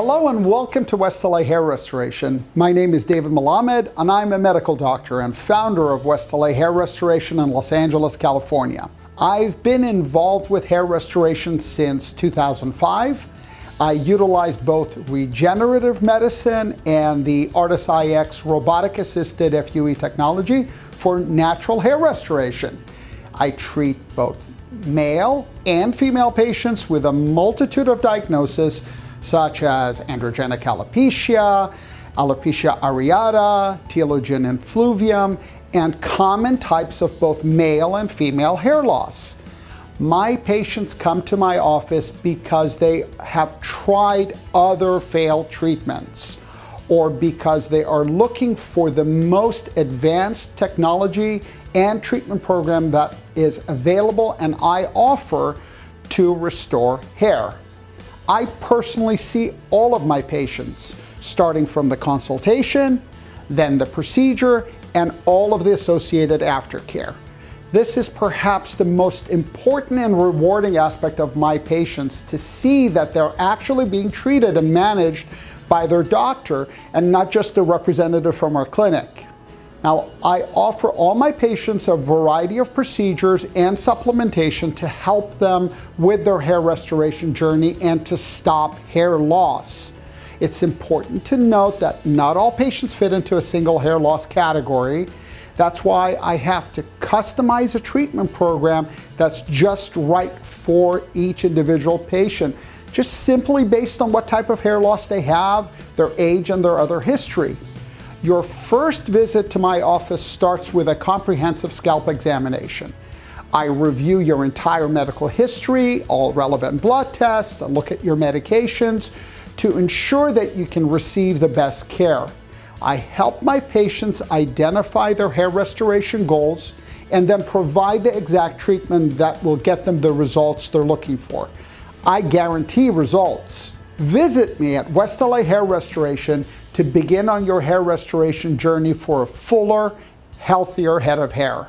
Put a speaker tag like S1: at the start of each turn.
S1: Hello and welcome to West LA Hair Restoration. My name is David Melamed and I'm a medical doctor and founder of West LA Hair Restoration in Los Angeles, California. I've been involved with hair restoration since 2005. I utilize both regenerative medicine and the Artis iX robotic-assisted FUE technology for natural hair restoration. I treat both male and female patients with a multitude of diagnoses such as androgenic alopecia, alopecia areata, telogen effluvium, and common types of both male and female hair loss. My patients come to my office because they have tried other failed treatments or because they are looking for the most advanced technology and treatment program that is available and I offer to restore hair. I personally see all of my patients, starting from the consultation, then the procedure, and all of the associated aftercare. This is perhaps the most important and rewarding aspect of my patients, to see that they're actually being treated and managed by their doctor and not just the representative from our clinic. Now, I offer all my patients a variety of procedures and supplementation to help them with their hair restoration journey and to stop hair loss. It's important to note that not all patients fit into a single hair loss category. That's why I have to customize a treatment program that's just right for each individual patient, just simply based on what type of hair loss they have, their age, and their other history. Your first visit to my office starts with a comprehensive scalp examination. I review your entire medical history, all relevant blood tests, and look at your medications to ensure that you can receive the best care. I help my patients identify their hair restoration goals and then provide the exact treatment that will get them the results they're looking for. I guarantee results. Visit me at West LA Hair Restoration to begin on your hair restoration journey for a fuller, healthier head of hair.